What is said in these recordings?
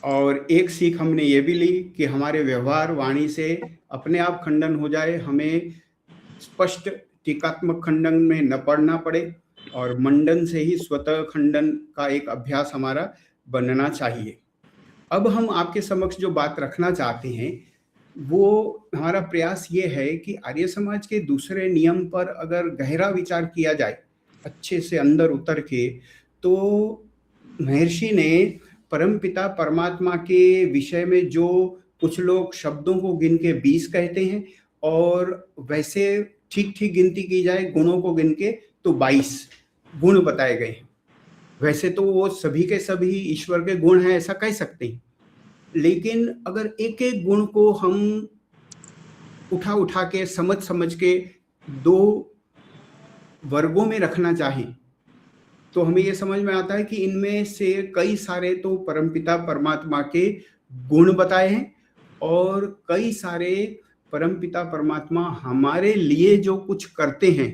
और एक सीख हमने ये भी ली कि हमारे व्यवहार वाणी से अपने आप खंडन हो जाए, हमें स्पष्ट टीकात्मक खंडन में न पड़ना पड़े और मंडन से ही स्वतः खंडन का एक अभ्यास हमारा बनना चाहिए। अब हम आपके समक्ष जो बात रखना चाहते हैं वो हमारा प्रयास ये है कि आर्य समाज के दूसरे नियम पर अगर गहरा विचार किया जाए अच्छे से अंदर उतर के, तो महर्षि ने परमपिता परमात्मा के विषय में जो कुछ लोग शब्दों को गिन के 20 कहते हैं और वैसे ठीक ठीक गिनती की जाए गुणों को गिन के तो 22 गुण बताए गए हैं। वैसे तो वो सभी के सभी ईश्वर के गुण हैं ऐसा कह सकते हैं, लेकिन अगर एक एक गुण को हम उठा उठा के समझ समझ के 2 वर्गों में रखना चाहें तो हमें ये समझ में आता है कि इनमें से कई सारे तो परमपिता परमात्मा के गुण बताए हैं और कई सारे परमपिता परमात्मा हमारे लिए जो कुछ करते हैं,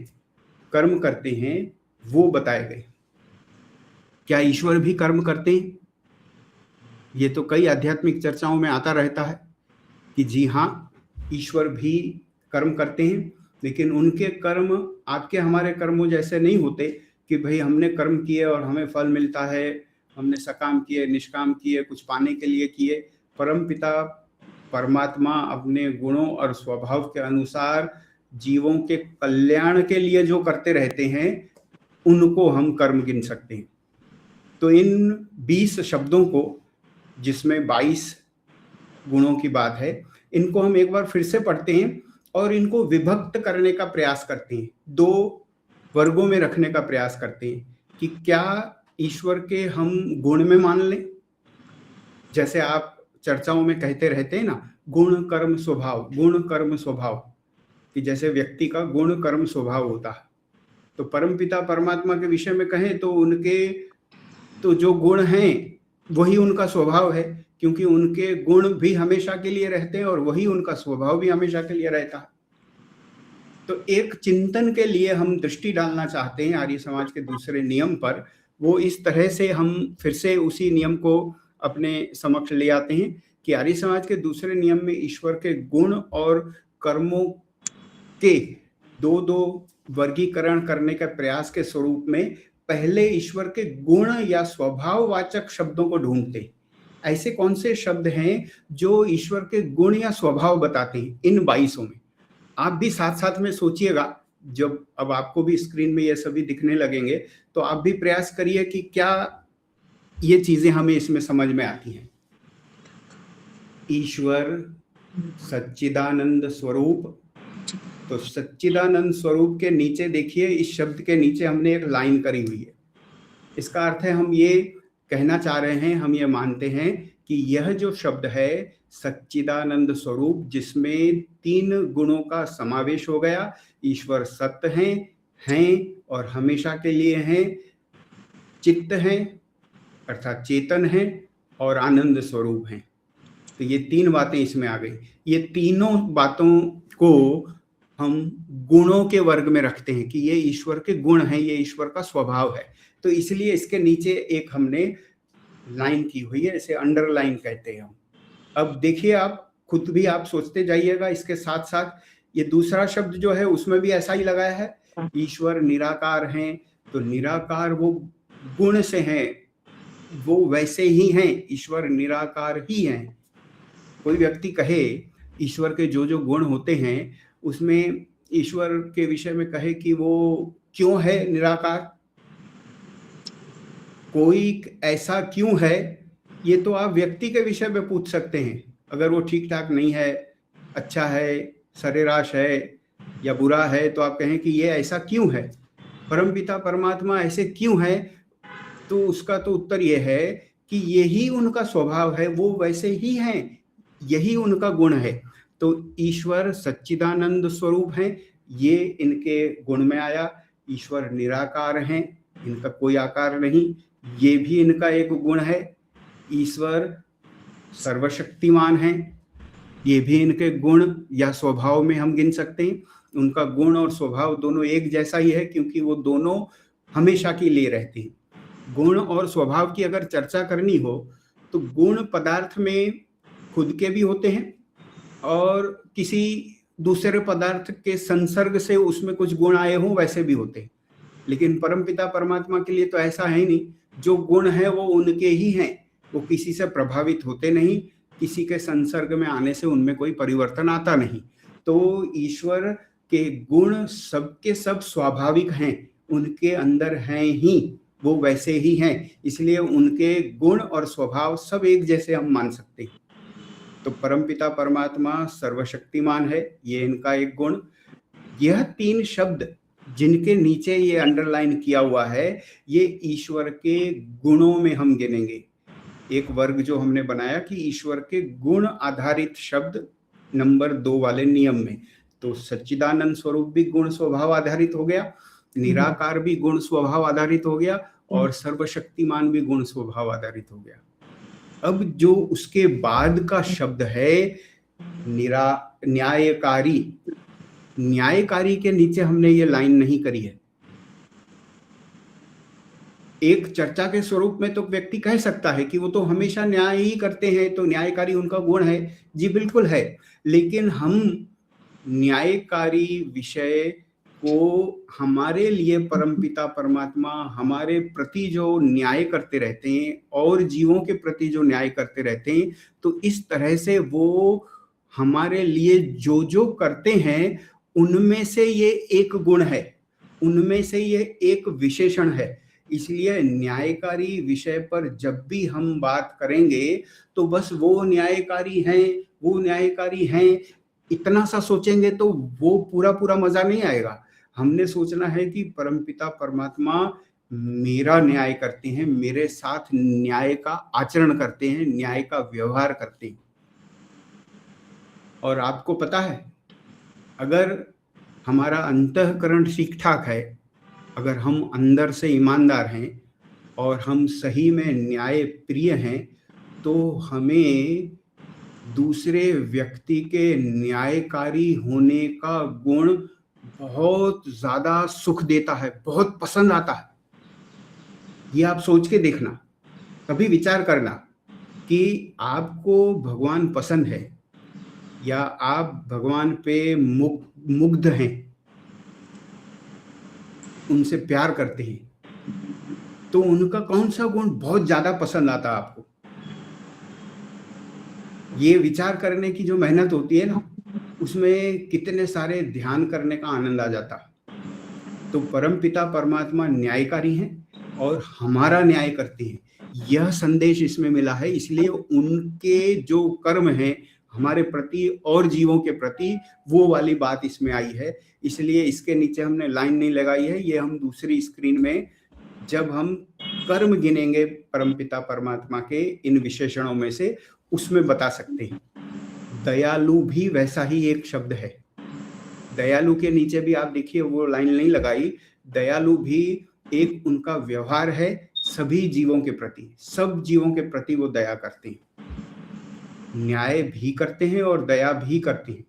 कर्म करते हैं, वो बताए गए। क्या ईश्वर भी कर्म करते हैं? ये तो कई आध्यात्मिक चर्चाओं में आता रहता है कि जी हाँ, ईश्वर भी कर्म करते हैं, लेकिन उनके कर्म आपके हमारे कर्मों जैसे नहीं होते कि भाई हमने कर्म किए और हमें फल मिलता है, हमने सकाम किए निष्काम किए कुछ पाने के लिए किए। परमपिता परमात्मा अपने गुणों और स्वभाव के अनुसार जीवों के कल्याण के लिए जो करते रहते हैं उनको हम कर्म गिन सकते हैं। तो इन 20 शब्दों को, जिसमें 22 गुणों की बात है, इनको हम एक बार फिर से पढ़ते हैं और इनको विभक्त करने का प्रयास करते हैं, 2 वर्गों में रखने का प्रयास करते हैं कि क्या ईश्वर के हम गुण में मान लें, जैसे आप चर्चाओं में कहते रहते हैं ना, गुण कर्म स्वभाव, गुण कर्म स्वभाव, कि जैसे व्यक्ति का गुण कर्म स्वभाव होता है। तो परमपिता परमात्मा के विषय में कहें तो उनके तो जो गुण हैं वही उनका स्वभाव है, क्योंकि उनके गुण भी हमेशा के लिए रहते हैं और वही उनका स्वभाव भी हमेशा के लिए रहता है। तो एक चिंतन के लिए हम दृष्टि डालना चाहते हैं आर्य समाज के दूसरे नियम पर, वो इस तरह से हम फिर से उसी नियम को अपने समक्ष ले आते हैं कि आर्य समाज के दूसरे नियम में ईश्वर के गुण और कर्मों के 2 वर्गीकरण करने का प्रयास के स्वरूप में पहले ईश्वर के गुण या स्वभाववाचक शब्दों को ढूंढते। ऐसे कौन से शब्द हैं जो ईश्वर के गुण या स्वभाव बताते हैं इन 22 में? आप भी साथ साथ में सोचिएगा, जब अब आपको भी स्क्रीन में ये सभी दिखने लगेंगे तो आप भी प्रयास करिए कि क्या ये चीजें हमें इसमें समझ में आती हैं। ईश्वर सच्चिदानंद स्वरूप, तो सच्चिदानंद स्वरूप के नीचे देखिए, इस शब्द के नीचे हमने एक लाइन करी हुई है। इसका अर्थ है हम ये कहना चाह रहे हैं, हम ये मानते हैं कि यह जो शब्द है सच्चिदानंद स्वरूप, जिसमें 3 गुणों का समावेश हो गया, ईश्वर सत्य हैं और हमेशा के लिए हैं, चित्त हैं अर्थात चेतन हैं और आनंद स्वरूप हैं। तो ये 3 बातें इसमें आ गई। ये तीनों बातों को हम गुणों के वर्ग में रखते हैं कि ये ईश्वर के गुण हैं, ये ईश्वर का स्वभाव है। तो इसलिए इसके नीचे एक हमने लाइन की हुई है, इसे अंडरलाइन कहते हैं हम। अब देखिए, आप खुद भी आप सोचते जाइएगा, इसके साथ साथ ये दूसरा शब्द जो है उसमें भी ऐसा ही लगाया है, ईश्वर निराकार हैं, तो निराकार वो गुण से हैं, वो वैसे ही हैं, ईश्वर निराकार ही हैं। कोई व्यक्ति कहे ईश्वर के जो जो गुण होते हैं उसमें ईश्वर के विषय में कहे कि वो क्यों है निराकार, कोई ऐसा क्यों है, ये तो आप व्यक्ति के विषय में पूछ सकते हैं। अगर वो ठीक ठाक नहीं है, अच्छा है, सरेराश है या बुरा है, तो आप कहें कि ये ऐसा क्यों है, परमपिता परमात्मा ऐसे क्यों है, तो उसका तो उत्तर ये है कि यही उनका स्वभाव है, वो वैसे ही हैं, यही उनका गुण है। तो ईश्वर सच्चिदानंद स्वरूप हैं, ये इनके गुण में आया। ईश्वर निराकार हैं, इनका कोई आकार नहीं, ये भी इनका एक गुण है। ईश्वर सर्वशक्तिमान हैं, ये भी इनके गुण या स्वभाव में हम गिन सकते हैं। उनका गुण और स्वभाव दोनों एक जैसा ही है, क्योंकि वो दोनों हमेशा के लिए रहते हैं। गुण और स्वभाव की अगर चर्चा करनी हो तो गुण पदार्थ में खुद के भी होते हैं और किसी दूसरे पदार्थ के संसर्ग से उसमें कुछ गुण आए हों वैसे भी होते हैं। लेकिन परमपिता परमात्मा के लिए तो ऐसा है नहीं, जो गुण है वो उनके ही हैं, वो किसी से प्रभावित होते नहीं, किसी के संसर्ग में आने से उनमें कोई परिवर्तन आता नहीं। तो ईश्वर के गुण सबके सब स्वाभाविक हैं, उनके अंदर हैं ही, वो वैसे ही हैं, इसलिए उनके गुण और स्वभाव सब एक जैसे हम मान सकते हैं। तो परमपिता परमात्मा सर्वशक्तिमान है, ये इनका एक गुण। यह 3 शब्द जिनके नीचे ये अंडरलाइन किया हुआ है, ये ईश्वर के गुणों में हम गिनेंगे। एक वर्ग जो हमने बनाया कि ईश्वर के गुण आधारित शब्द नंबर 2 वाले नियम में, तो सच्चिदानंद स्वरूप भी गुण स्वभाव आधारित हो गया, निराकार भी गुण स्वभाव आधारित हो गया, और सर्वशक्तिमान भी गुण स्वभाव आधारित हो गया। अब जो उसके बाद का शब्द है न्यायकारी, न्यायकारी के नीचे हमने ये लाइन नहीं करी है। एक चर्चा के स्वरूप में तो व्यक्ति कह सकता है कि वो तो हमेशा न्याय ही करते हैं, तो न्यायकारी उनका गुण है। जी बिल्कुल है, लेकिन हम न्यायकारी विषय को हमारे लिए परमपिता परमात्मा हमारे प्रति जो न्याय करते रहते हैं और जीवों के प्रति जो न्याय करते रहते हैं, तो इस तरह से वो हमारे लिए जो जो करते हैं उनमें से ये एक गुण है, उनमें से ये एक विशेषण है। इसलिए न्यायकारी विषय पर जब भी हम बात करेंगे तो बस वो न्यायकारी हैं, वो न्यायकारी हैं, इतना सा सोचेंगे तो वो पूरा पूरा मजा नहीं आएगा। हमने सोचना है कि परमपिता परमात्मा मेरा न्याय करते हैं, मेरे साथ न्याय का आचरण करते हैं, न्याय का व्यवहार करते हैं। और आपको पता है, अगर हमारा अंतःकरण ठीक ठाक है, अगर हम अंदर से ईमानदार हैं और हम सही में न्याय प्रिय हैं, तो हमें दूसरे व्यक्ति के न्यायकारी होने का गुण बहुत ज्यादा सुख देता है, बहुत पसंद आता है। ये आप सोच के देखना, कभी विचार करना कि आपको भगवान पसंद है या आप भगवान पे मुग्ध हैं, उनसे प्यार करते हैं, तो उनका कौन सा गुण बहुत ज्यादा पसंद आता है आपको? ये विचार करने की जो मेहनत होती है ना, उसमें कितने सारे ध्यान करने का आनंद आ जाता। तो परमपिता परमात्मा न्यायकारी हैं और हमारा न्याय करते हैं, यह संदेश इसमें मिला है। इसलिए उनके जो कर्म हैं हमारे प्रति और जीवों के प्रति, वो वाली बात इसमें आई है। इसलिए इसके नीचे हमने लाइन नहीं लगाई है, ये हम दूसरी स्क्रीन में जब हम कर्म गिनेंगे परमपिता परमात्मा के इन विशेषणों में से, उसमें बता सकते हैं। दयालु भी वैसा ही एक शब्द है। दयालु के नीचे भी आप देखिए वो लाइन नहीं लगाई, दयालु भी एक उनका व्यवहार है सभी जीवों के प्रति, सब जीवों के प्रति वो दया करते हैं, न्याय भी करते हैं और दया भी करते हैं।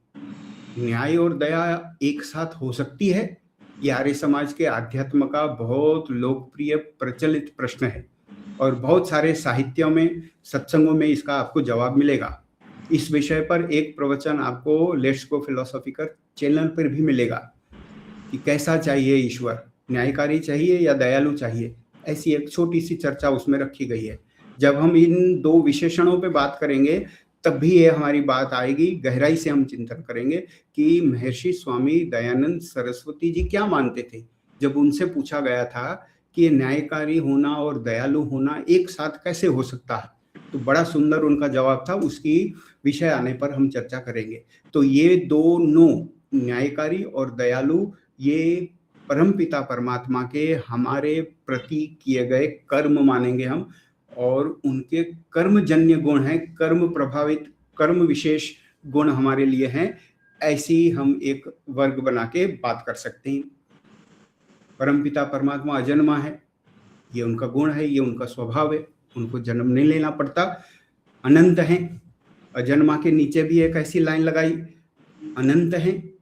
न्याय और दया एक साथ हो सकती है, ये आर्य समाज के आध्यात्म का बहुत लोकप्रिय प्रचलित प्रश्न है और बहुत सारे साहित्यों में, सत्संगों में इसका आपको जवाब मिलेगा। इस विषय पर एक प्रवचन आपको लेट्स गो फिलोसॉफिकल चैनल पर भी मिलेगा कि कैसा चाहिए ईश्वर, न्यायकारी चाहिए या दयालु चाहिए, ऐसी एक छोटी सी चर्चा उसमें रखी गई है। जब हम इन दो विशेषणों पे बात करेंगे तब भी ये हमारी बात आएगी, गहराई से हम चिंतन करेंगे कि महर्षि स्वामी दयानंद सरस्वती जी क्या मानते थे। जब उनसे पूछा गया था कि न्यायकारी होना और दयालु होना एक साथ कैसे हो सकता है, तो बड़ा सुंदर उनका जवाब था। उसकी विषय आने पर हम चर्चा करेंगे। तो ये दोनों, न्यायकारी और दयालु, ये परमपिता परमात्मा के हमारे प्रति किए गए कर्म मानेंगे हम, और उनके कर्मजन्य गुण हैं, कर्म प्रभावित, कर्म विशेष गुण हमारे लिए हैं। ऐसी हम एक वर्ग बना के बात कर सकते हैं। परमपिता परमात्मा अजन्मा है, ये उनका गुण है, ये उनका स्वभाव है, उनको जन्म नहीं लेना पड़ता। अनंत हैं, अजन्मा के नीचे भी एक ऐसी लाइन लगाई, अनंत हैं,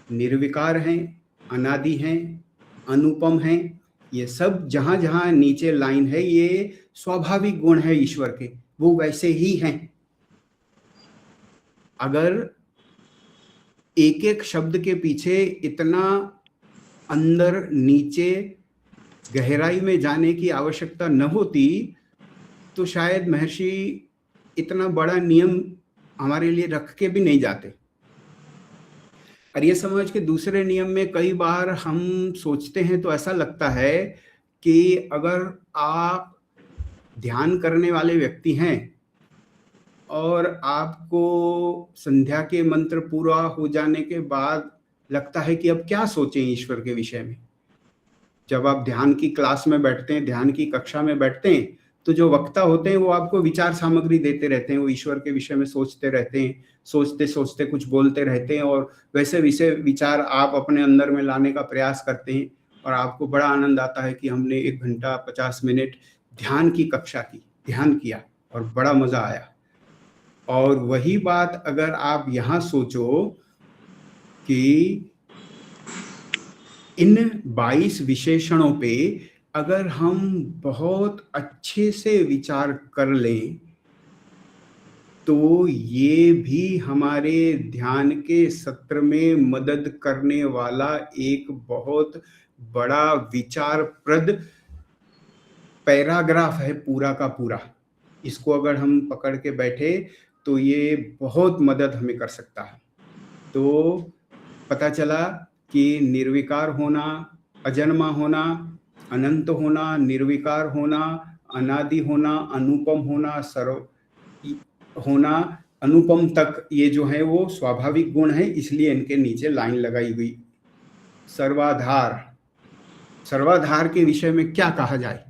निर्विकार हैं, अनादि हैं, अनुपम हैं। ये सब जहां जहां नीचे लाइन है, ये स्वाभाविक गुण है ईश्वर के, वो वैसे ही हैं। अगर एक एक शब्द के पीछे इतना अंदर नीचे गहराई में जाने की आवश्यकता न होती तो शायद महर्षि इतना बड़ा नियम हमारे लिए रख के भी नहीं जाते। आर्य समाज के दूसरे नियम में कई बार हम सोचते हैं तो ऐसा लगता है कि अगर आप ध्यान करने वाले व्यक्ति हैं और आपको संध्या के मंत्र पूरा हो जाने के बाद लगता है कि अब क्या सोचें ईश्वर के विषय में। जब आप ध्यान की क्लास में बैठते हैं, ध्यान की कक्षा में बैठते हैं, तो जो वक्ता होते हैं वो आपको विचार सामग्री देते रहते हैं, वो ईश्वर के विषय में सोचते रहते हैं, सोचते सोचते कुछ बोलते रहते हैं और वैसे विचार आप अपने अंदर में लाने का प्रयास करते हैं और आपको बड़ा आनंद आता है कि हमने 1 घंटा 50 मिनट ध्यान की कक्षा की, ध्यान किया और बड़ा मजा आया। और वही बात अगर आप यहाँ सोचो कि इन 22 विशेषणों पे अगर हम बहुत अच्छे से विचार कर लें तो ये भी हमारे ध्यान के सत्र में मदद करने वाला एक बहुत बड़ा विचारप्रद पैराग्राफ है पूरा का पूरा। इसको अगर हम पकड़ के बैठे तो ये बहुत मदद हमें कर सकता है। तो पता चला कि निर्विकार होना, अजन्मा होना, अनंत होना, निर्विकार होना, अनादि होना, अनुपम होना, सर्व होना, अनुपम तक ये जो है वो स्वाभाविक गुण है, इसलिए इनके नीचे लाइन लगाई हुई। सर्वाधार, सर्वाधार के विषय में क्या कहा जाए?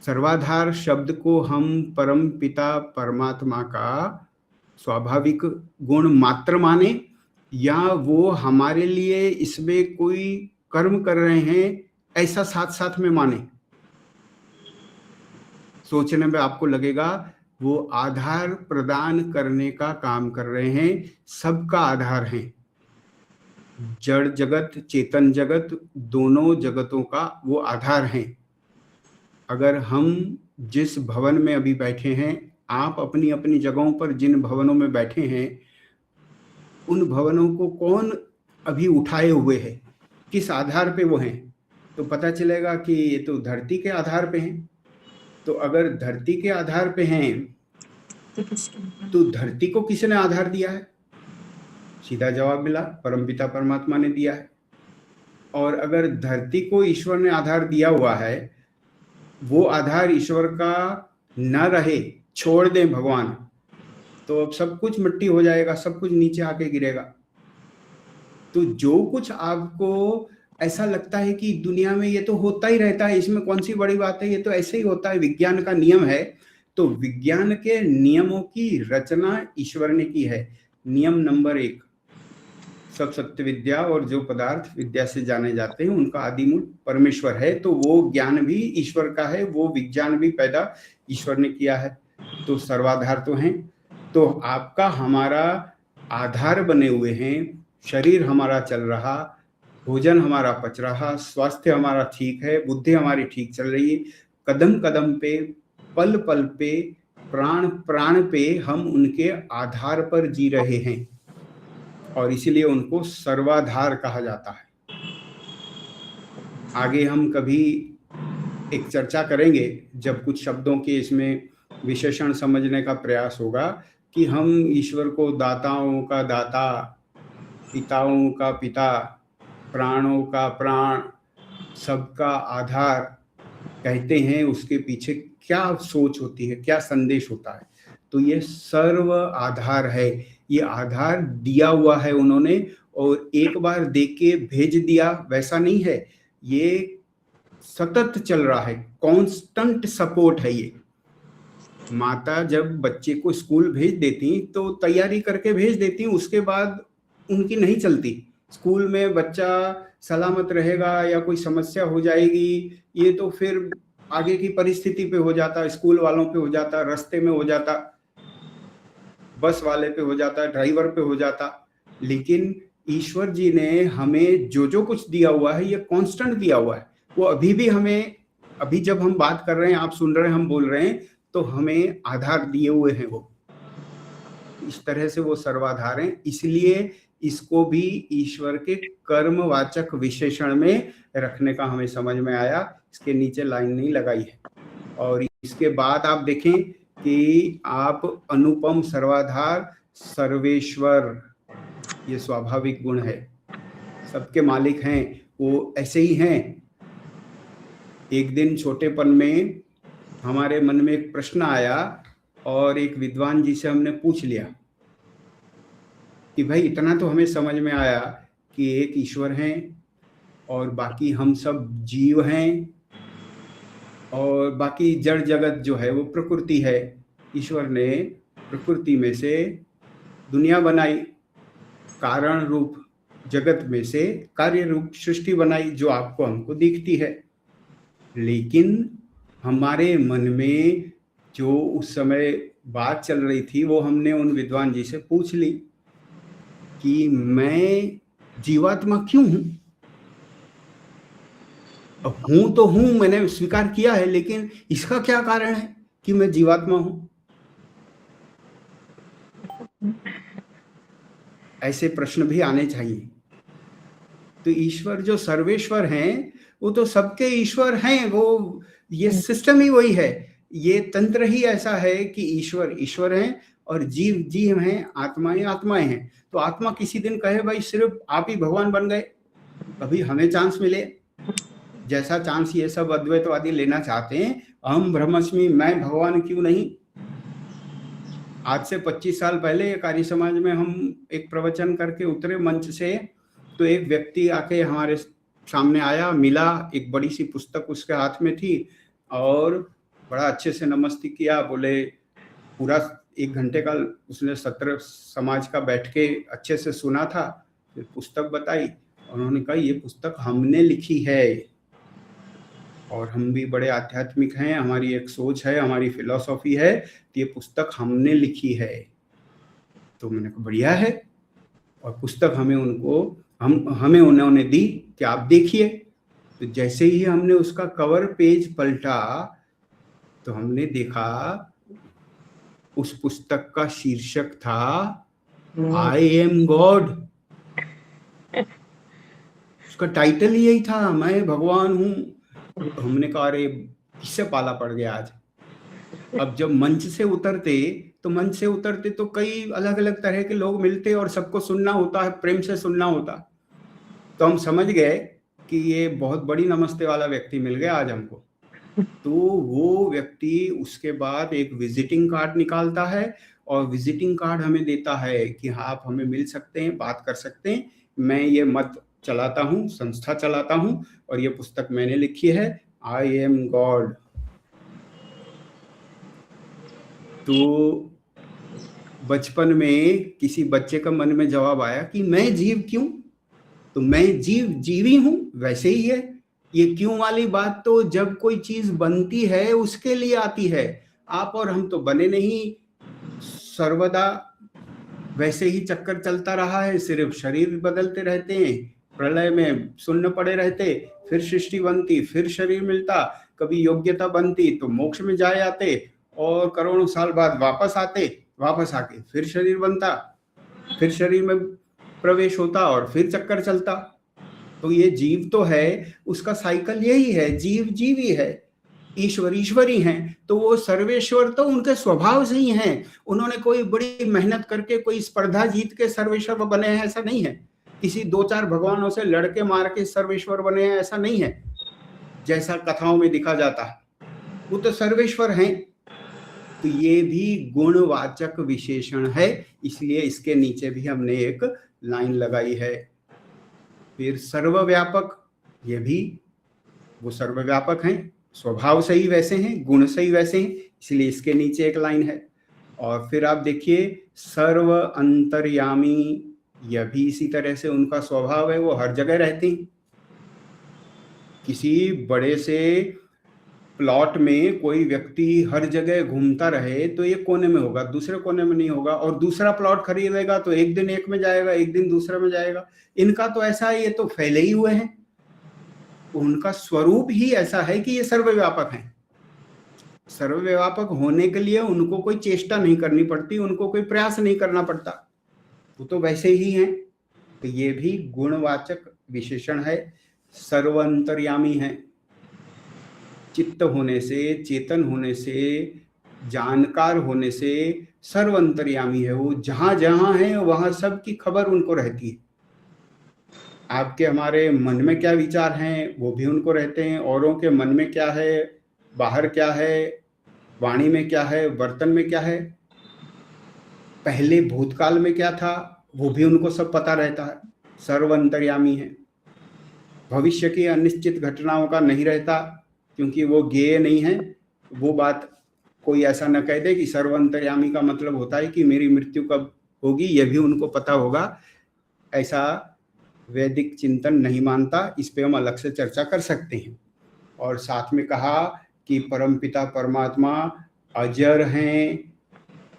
सर्वाधार शब्द को हम परम पिता परमात्मा का स्वाभाविक गुण मात्र माने या वो हमारे लिए इसमें कोई कर्म कर रहे हैं ऐसा साथ साथ में माने? सोचने में आपको लगेगा वो आधार प्रदान करने का काम कर रहे हैं, सबका आधार है। जड़ जगत चेतन जगत दोनों जगतों का वो आधार है। अगर हम जिस भवन में अभी बैठे हैं, आप अपनी अपनी जगहों पर जिन भवनों में बैठे हैं, उन भवनों को कौन अभी उठाए हुए है, किस आधार पे वो हैं? तो पता चलेगा कि ये तो धरती के आधार पे हैं। तो अगर धरती के आधार पे हैं तो धरती को किसने आधार दिया है? सीधा जवाब मिला, परमपिता परमात्मा ने दिया है। और अगर धरती को ईश्वर ने आधार दिया हुआ है, वो आधार ईश्वर का न रहे, छोड़ दें भगवान, तो अब सब कुछ मिट्टी हो जाएगा, सब कुछ नीचे आके गिरेगा। तो जो कुछ आपको ऐसा लगता है कि दुनिया में ये तो होता ही रहता है, इसमें कौन सी बड़ी बात है, ये तो ऐसे ही होता है, विज्ञान का नियम है, तो विज्ञान के नियमों की रचना ईश्वर ने की है। नियम नंबर 1, सब सत्य विद्या और जो पदार्थ विद्या से जाने जाते हैं उनका आदि मूल परमेश्वर है। तो वो ज्ञान भी ईश्वर का है, वो विज्ञान भी पैदा ईश्वर ने किया है। तो सर्वाधार तो हैं। तो आपका हमारा आधार बने हुए हैं, शरीर हमारा चल रहा, भोजन हमारा पच रहा, स्वास्थ्य हमारा ठीक है, बुद्धि हमारी ठीक चल रही है, कदम कदम पे, पल पल पे, प्राण प्राण पे हम उनके आधार पर जी रहे हैं और इसीलिए उनको सर्वाधार कहा जाता है। आगे हम कभी एक चर्चा करेंगे जब कुछ शब्दों के इसमें विशेषण समझने का प्रयास होगा कि हम ईश्वर को दाताओं का दाता, पिताओं का पिता, प्राणों का प्राण, सबका आधार कहते हैं, उसके पीछे क्या सोच होती है, क्या संदेश होता है। तो ये सर्व आधार है, ये आधार दिया हुआ है उन्होंने और एक बार दे के भेज दिया वैसा नहीं है, ये सतत चल रहा है, कांस्टेंट सपोर्ट है। ये माता जब बच्चे को स्कूल भेज देती तो तैयारी करके भेज देती, उसके बाद उनकी नहीं चलती। स्कूल में बच्चा सलामत रहेगा या कोई समस्या हो जाएगी, ये तो फिर आगे की परिस्थिति पे हो जाता, स्कूल वालों पे हो जाता, रास्ते में हो जाता, बस वाले पे हो जाता, ड्राइवर पे हो जाता। लेकिन ईश्वर जी ने हमें जो जो कुछ दिया हुआ है ये कांस्टेंट दिया हुआ है। वो अभी भी हमें, अभी जब हम बात कर रहे हैं, आप सुन रहे हैं, हम बोल रहे हैं, तो हमें आधार दिए हुए हैं वो, इस तरह से वो सर्वाधार हैं। इसलिए इसको भी ईश्वर के कर्मवाचक विशेषण में रखने का हमें समझ में आया, इसके नीचे लाइन नहीं लगाई है। और इसके बाद आप देखें कि आप अनुपम सर्वाधार सर्वेश्वर, ये स्वाभाविक गुण है, सबके मालिक हैं, वो ऐसे ही हैं। एक दिन छोटेपन में हमारे मन में एक प्रश्न आया और एक विद्वान जी से हमने पूछ लिया कि भाई इतना तो हमें समझ में आया कि एक ईश्वर हैं और बाकी हम सब जीव हैं और बाकी जड़ जगत जो है वो प्रकृति है। ईश्वर ने प्रकृति में से दुनिया बनाई, कारण रूप जगत में से कार्य रूप सृष्टि बनाई जो आपको हमको दिखती है। लेकिन हमारे मन में जो उस समय बात चल रही थी वो हमने उन विद्वान जी से पूछ ली कि मैं जीवात्मा क्यों हूं? हूं तो हूं, मैंने स्वीकार किया है, लेकिन इसका क्या कारण है कि मैं जीवात्मा हूं? ऐसे प्रश्न भी आने चाहिए। तो ईश्वर जो सर्वेश्वर हैं वो तो सबके ईश्वर हैं, वो ये सिस्टम ही वही है, ये तंत्र ही ऐसा है कि ईश्वर ईश्वर हैं और जीव जीव हैं, आत्माएं आत्माएं हैं। तो आत्मा किसी दिन कहे भाई सिर्फ आप ही भगवान बन गए, कभी हमें चांस मिले, जैसा चांस ये सब अद्वैतवादी लेना चाहते हैं, अहम ब्रह्मस्मि मैं भगवान क्यों नहीं। आज से 25 साल पहले एक आर्य समाज में हम एक प्रवचन करके उतरे मंच से, तो एक व्यक्ति आके हमारे सामने आया, मिला, एक बड़ी सी पुस्तक उसके हाथ में थी और बड़ा अच्छे से नमस्ते किया, बोले पूरा 1 घंटे का उसने सत्र समाज का बैठ के अच्छे से सुना था, फिर पुस्तक बताई। उन्होंने कहा ये पुस्तक हमने लिखी है और हम भी बड़े आध्यात्मिक हैं, हमारी एक सोच है, हमारी फिलॉसफी है, तो ये पुस्तक हमने लिखी है। तो मैंने कहा बढ़िया है, और पुस्तक हमें उन्होंने दी कि आप देखिए। तो जैसे ही हमने उसका कवर पेज पलटा तो हमने देखा उस पुस्तक का शीर्षक था आई एम गॉड। उसका टाइटल यही था, मैं भगवान हूं। तो हमने कहा अरे किससे पाला पड़ गया आज। अब जब मंच से उतरते तो कई अलग अलग तरह के लोग मिलते और सबको सुनना होता है, प्रेम से सुनना होता। तो हम समझ गए कि ये बहुत बड़ी नमस्ते वाला व्यक्ति मिल गया आज हमको। तो वो व्यक्ति उसके बाद एक विजिटिंग कार्ड निकालता है और विजिटिंग कार्ड हमें देता है कि आप हमें मिल सकते हैं, बात कर सकते हैं, मैं ये मत चलाता हूँ, संस्था चलाता हूँ और ये पुस्तक मैंने लिखी है, आई एम गॉड। तो बचपन में किसी बच्चे का मन में जवाब आया कि मैं जीव क्यों? तो मैं जीवी हूं, वैसे ही है। ये क्यों वाली बात तो जब कोई चीज बनती है उसके लिए आती है, आप और हम तो बने नहीं, सर्वदा वैसे ही चक्कर चलता रहा है, सिर्फ शरीर बदलते रहते हैं, प्रलय में शून्य पड़े रहते, फिर सृष्टि बनती, फिर शरीर मिलता, कभी योग्यता बनती तो मोक्ष में जाए आते और करोड़ों साल बाद वापस आके फिर शरीर बनता, फिर शरीर में प्रवेश होता और फिर चक्कर चलता। तो ये जीव तो है, उसका साइकिल यही है, जीव जीवी है, ईश्वर ईश्वरी हैं। तो वो सर्वेश्वर तो उनके स्वभाव से ही हैं, उन्होंने कोई बड़ी मेहनत करके कोई स्पर्धा जीत के सर्वेश्वर बने हैं ऐसा नहीं है, किसी 2-4 भगवानों से लड़के मार के सर्वेश्वर बने हैं ऐसा नहीं है, जैसा कथाओं में दिखा जाता है, वो तो सर्वेश्वर हैं। तो ये भी गुणवाचक विशेषण है, इसलिए इसके नीचे भी हमने एक लाइन लगाई है। फिर सर्वव्यापक, ये भी वो सर्वव्यापक हैं, स्वभाव से ही वैसे हैं, गुण से ही वैसे हैं, इसलिए इसके नीचे एक लाइन है। और फिर आप देखिए सर्व अंतर्यामी, यह भी इसी तरह से उनका स्वभाव है, वो हर जगह रहते हैं। किसी बड़े से प्लॉट में कोई व्यक्ति हर जगह घूमता रहे तो एक कोने में होगा, दूसरे कोने में नहीं होगा, और दूसरा प्लॉट खरीदेगा तो एक दिन एक में जाएगा, एक दिन दूसरे में जाएगा। इनका तो ऐसा है, ये तो फैले ही हुए हैं, उनका स्वरूप ही ऐसा है कि ये सर्वव्यापक हैं। सर्वव्यापक होने के लिए उनको कोई चेष्टा नहीं करनी पड़ती, उनको कोई प्रयास नहीं करना पड़ता, वो तो वैसे ही हैं। तो ये भी गुणवाचक विशेषण है, सर्वंतर्यामी है। चित्त होने से, चेतन होने से, जानकार होने से सर्वंतर्यामी है। वो जहां जहां है वहां सब की खबर उनको रहती है। आपके हमारे मन में क्या विचार हैं वो भी उनको रहते हैं, औरों के मन में क्या है, बाहर क्या है, वाणी में क्या है, बर्तन में क्या है, पहले भूतकाल में क्या था, वो भी उनको सब पता रहता है। सर्वंतर्यामी है। भविष्य की अनिश्चित घटनाओं का नहीं रहता, क्योंकि वो ज्ञेय नहीं है। वो बात कोई ऐसा न कह दे कि सर्वंतर्यामी का मतलब होता है कि मेरी मृत्यु कब होगी, ये भी उनको पता होगा, ऐसा वैदिक चिंतन नहीं मानता। इस पे हम अलग से चर्चा कर सकते हैं। और साथ में कहा कि परमपिता परमात्मा अजर हैं,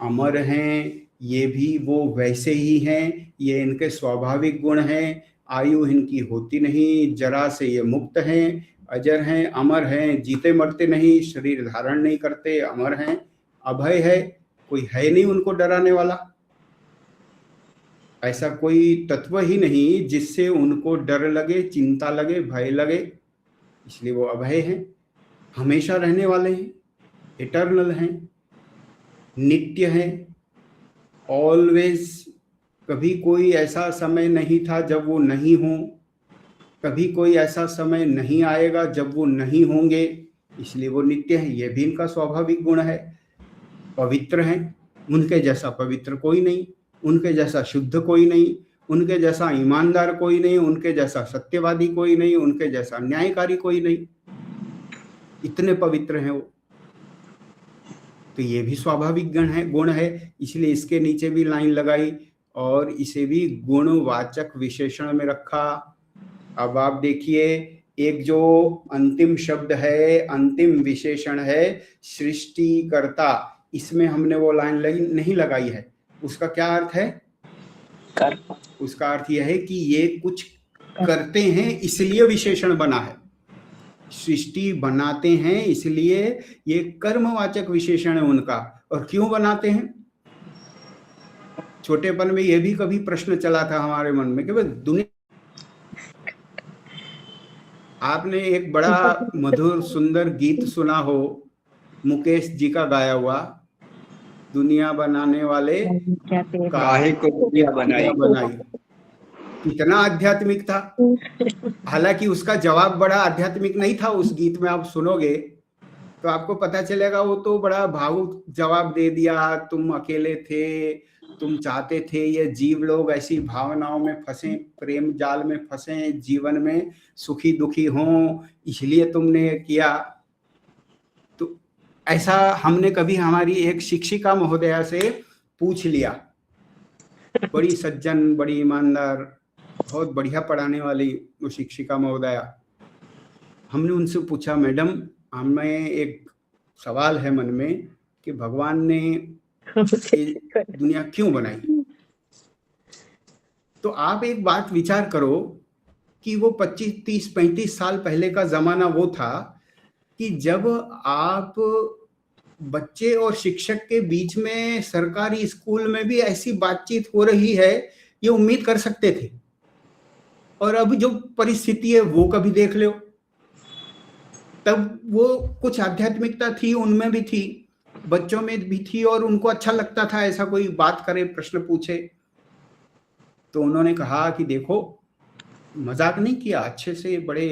अमर हैं, ये भी वो वैसे ही हैं, ये इनके स्वाभाविक गुण हैं। आयु इनकी होती नहीं, जरा से ये मुक्त हैं, अजर हैं, अमर हैं, जीते मरते नहीं, शरीर धारण नहीं करते, अमर हैं, अभय है, कोई है नहीं उनको डराने वाला। ऐसा कोई तत्व ही नहीं जिससे उनको डर लगे, चिंता लगे, भय लगे, इसलिए वो अभय हैं, हमेशा रहने वाले हैं, इटर्नल हैं, नित्य हैं, ऑलवेज। कभी कोई ऐसा समय नहीं था जब वो नहीं हो, कभी कोई ऐसा समय नहीं आएगा जब वो नहीं होंगे, इसलिए वो नित्य हैं। ये भी इनका स्वाभाविक गुण है। पवित्र हैं, उनके जैसा पवित्र कोई नहीं, उनके जैसा शुद्ध कोई नहीं, उनके जैसा ईमानदार कोई नहीं, उनके जैसा सत्यवादी कोई नहीं, उनके जैसा न्यायकारी कोई नहीं, इतने पवित्र हैं वो। तो ये भी स्वाभाविक गुण है, इसलिए इसके नीचे भी लाइन लगाई और इसे भी गुणवाचक विशेषण में रखा। अब आप देखिए, एक जो अंतिम शब्द है, अंतिम विशेषण है सृष्टिकर्ता, इसमें हमने वो लाइन नहीं लगाई है। उसका क्या अर्थ है? उसका अर्थ यह है कि ये कुछ करते हैं इसलिए विशेषण बना है। सृष्टि बनाते हैं इसलिए ये कर्मवाचक विशेषण है उनका। और क्यों बनाते हैं? छोटेपन में ये भी कभी प्रश्न चला था हमारे मन में कि भाई दुनिया, आपने एक बड़ा मधुर सुंदर गीत सुना हो मुकेश जी का गाया हुआ, दुनिया बनाने वाले काहे को दुनिया बनाई। कितना आध्यात्मिक था। हालांकि उसका जवाब बड़ा आध्यात्मिक नहीं था। उस गीत में आप सुनोगे तो आपको पता चलेगा वो तो बड़ा भावुक जवाब दे दिया, तुम अकेले थे, तुम चाहते थे ये जीव लोग ऐसी भावनाओं में फंसे, प्रेम जाल में फंसे, जीवन में सुखी दुखी हों, इसलिए तुमने किया। तो ऐसा हमने कभी हमारी एक शिक्षिका महोदया से पूछ लिया, बड़ी सज्जन, बड़ी ईमानदार, बहुत बढ़िया पढ़ाने वाली वो शिक्षिका महोदया। हमने उनसे पूछा, मैडम हमें एक सवाल है मन में कि भगवान ने दुनिया क्यों बनाई? तो आप एक बात विचार करो कि वो 25, 30, 35 साल पहले का जमाना वो था कि जब आप बच्चे और शिक्षक के बीच में सरकारी स्कूल में भी ऐसी बातचीत हो रही है, ये उम्मीद कर सकते थे। और अब जो परिस्थिति है वो कभी देख लो। तब वो कुछ आध्यात्मिकता थी, उनमें भी थी, बच्चों में भी थी, और उनको अच्छा लगता था ऐसा कोई बात करे, प्रश्न पूछे। तो उन्होंने कहा कि देखो, मजाक नहीं किया, अच्छे से बड़े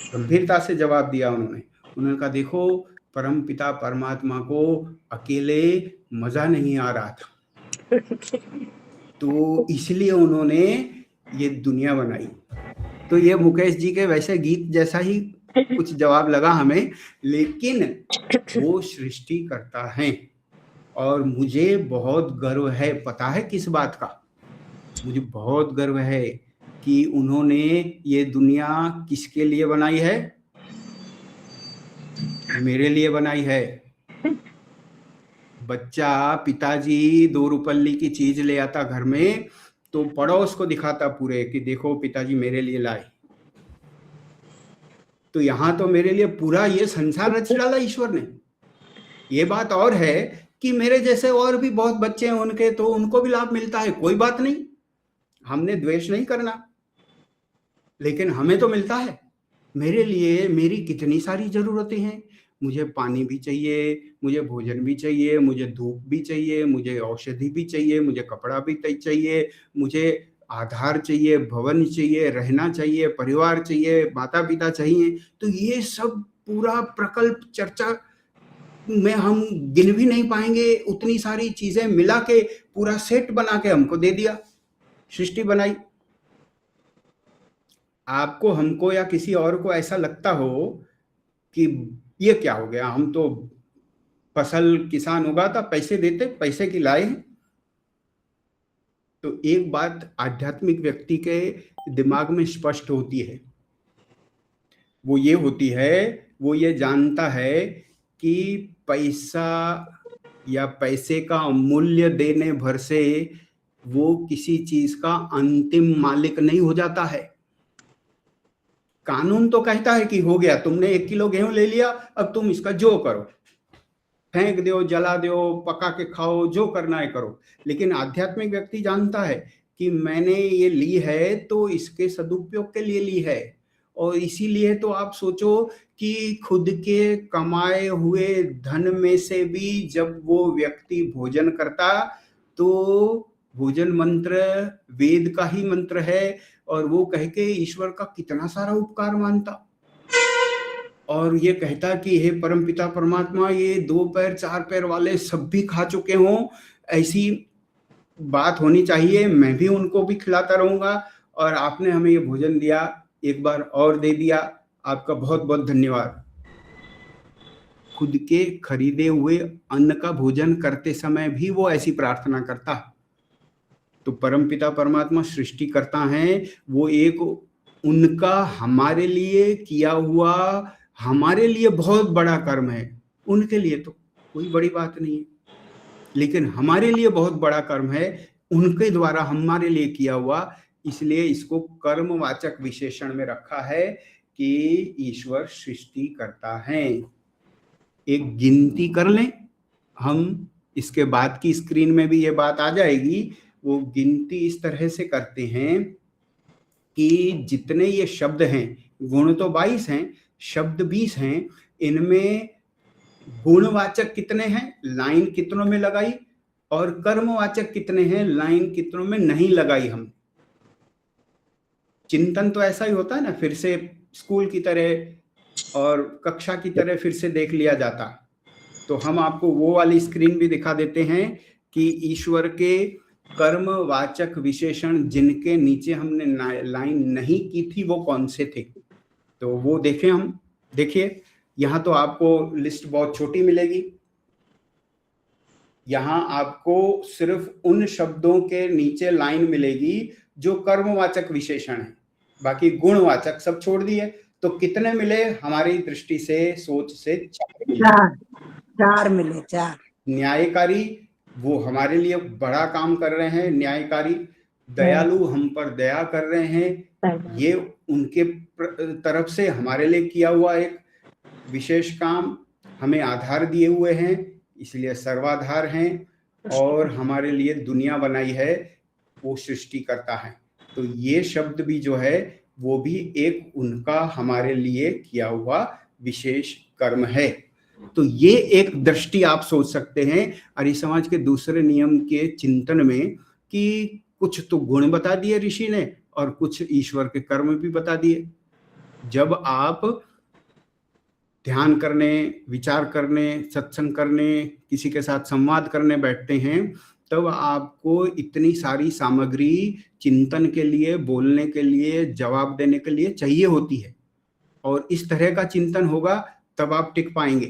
गंभीरता से जवाब दिया उन्होंने कहा देखो, परम पिता परमात्मा को अकेले मजा नहीं आ रहा था, तो इसलिए उन्होंने ये दुनिया बनाई। तो ये मुकेश जी के वैसे गीत जैसा ही कुछ जवाब लगा हमें, लेकिन वो सृष्टि करता है। और मुझे बहुत गर्व है, पता है किस बात का? मुझे बहुत गर्व है कि उन्होंने ये दुनिया किसके लिए बनाई है? मेरे लिए बनाई है। बच्चा पिताजी 2 रुपल्ली की चीज ले आता घर में, तो पड़ोस को दिखाता पूरे कि देखो पिताजी मेरे लिए लाए। तो यहाँ तो मेरे लिए पूरा ये संसार रच डाला ईश्वर ने। ये बात और है कि मेरे जैसे और भी बहुत बच्चे हैं उनके, तो उनको भी लाभ मिलता है, कोई बात नहीं, हमने द्वेष नहीं करना, लेकिन हमें तो मिलता है। मेरे लिए मेरी कितनी सारी जरूरतें हैं, मुझे पानी भी चाहिए, मुझे भोजन भी चाहिए, मुझे धूप भी चाहिए, मुझे औषधि भी चाहिए, मुझे कपड़ा भी चाहिए, मुझे आधार चाहिए, भवन चाहिए, रहना चाहिए, परिवार चाहिए, माता पिता चाहिए। तो ये सब पूरा प्रकल्प चर्चा में हम गिन भी नहीं पाएंगे, उतनी सारी चीजें मिला के पूरा सेट बना के हमको दे दिया, सृष्टि बनाई। आपको, हमको या किसी और को ऐसा लगता हो कि ये क्या हो गया, हम तो फसल किसान उगाता, पैसे देते, पैसे की लाए हैं। तो एक बात आध्यात्मिक व्यक्ति के दिमाग में स्पष्ट होती है, वो ये होती है, वो ये जानता है कि पैसा या पैसे का मूल्य देने भर से वो किसी चीज का अंतिम मालिक नहीं हो जाता है। कानून तो कहता है कि हो गया, तुमने 1 किलो गेहूं ले लिया, अब तुम इसका जो करो, फेंक दो, जला दो, पका के खाओ, जो करना है करो। लेकिन आध्यात्मिक व्यक्ति जानता है कि मैंने ये ली है तो इसके सदुपयोग के लिए ली है। और इसीलिए तो आप सोचो कि खुद के कमाए हुए धन में से भी जब वो व्यक्ति भोजन करता, तो भोजन मंत्र वेद का ही मंत्र है, और वो कह के ईश्वर का कितना सारा उपकार मानता, और ये कहता कि हे परमपिता परमात्मा, ये 2 पैर 4 पैर वाले सब भी खा चुके हों, ऐसी बात होनी चाहिए, मैं भी उनको भी खिलाता रहूंगा, और आपने हमें ये भोजन दिया, एक बार और दे दिया, आपका बहुत बहुत धन्यवाद। खुद के खरीदे हुए अन्न का भोजन करते समय भी वो ऐसी प्रार्थना करता। तो परमपिता परमात्मा सृष्टि करता है, वो एक उनका हमारे लिए किया हुआ, हमारे लिए बहुत बड़ा कर्म है। उनके लिए तो कोई बड़ी बात नहीं है, लेकिन हमारे लिए बहुत बड़ा कर्म है, उनके द्वारा हमारे लिए किया हुआ, इसलिए इसको कर्मवाचक विशेषण में रखा है कि ईश्वर सृष्टि करता है। एक गिनती कर लें हम, इसके बाद की स्क्रीन में भी ये बात आ जाएगी। वो गिनती इस तरह से करते हैं कि जितने ये शब्द हैं, गुण तो 22 हैं, शब्द 20 हैं, इनमें गुणवाचक कितने हैं, लाइन कितनों में लगाई, और कर्मवाचक कितने हैं, लाइन कितनों में नहीं लगाई। हम चिंतन तो ऐसा ही होता है ना, फिर से स्कूल की तरह और कक्षा की तरह फिर से देख लिया जाता। तो हम आपको वो वाली स्क्रीन भी दिखा देते हैं कि ईश्वर के कर्मवाचक विशेषण जिनके नीचे हमने लाइन नहीं की थी वो कौन से थे। तो वो देखें हम, देखिए यहाँ तो आपको लिस्ट बहुत छोटी मिलेगी, यहाँ आपको सिर्फ उन शब्दों के नीचे लाइन मिलेगी जो कर्मवाचक विशेषण है, बाकी गुणवाचक सब छोड़ दिए। तो कितने मिले हमारी दृष्टि से, सोच से? 4 मिले। 4 न्यायकारी, वो हमारे लिए बड़ा काम कर रहे हैं, न्यायकारी। दयालु, हम पर दया कर रहे हैं, ये उनके तरफ से हमारे लिए किया हुआ एक विशेष काम, हमें आधार दिए हुए हैं, इसलिए सर्वाधार हैं, और हमारे लिए दुनिया बनाई है, वो सृष्टि करता है। तो ये शब्द भी जो है वो भी एक उनका हमारे लिए किया हुआ विशेष कर्म है। तो ये एक दृष्टि आप सोच सकते हैं आर्य समाज के दूसरे नियम के चिंतन में, कि कुछ तो गुण बता दिए ऋषि ने और कुछ ईश्वर के कर्म भी बता दिए। जब आप ध्यान करने, विचार करने, सत्संग करने, किसी के साथ संवाद करने बैठते हैं, तब आपको इतनी सारी सामग्री चिंतन के लिए, बोलने के लिए, जवाब देने के लिए चाहिए होती है, और इस तरह का चिंतन होगा तब आप टिक पाएंगे,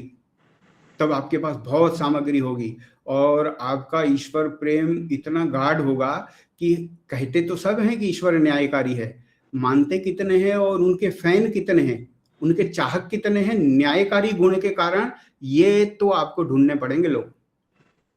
तब आपके पास बहुत सामग्री होगी, और आपका ईश्वर प्रेम इतना गाढ़ होगा कि कहते तो सब हैं कि ईश्वर न्यायकारी है, मानते कितने हैं और उनके फैन कितने हैं, उनके चाहक कितने हैं न्यायकारी गुण के कारण, ये तो आपको ढूंढने पड़ेंगे लोग।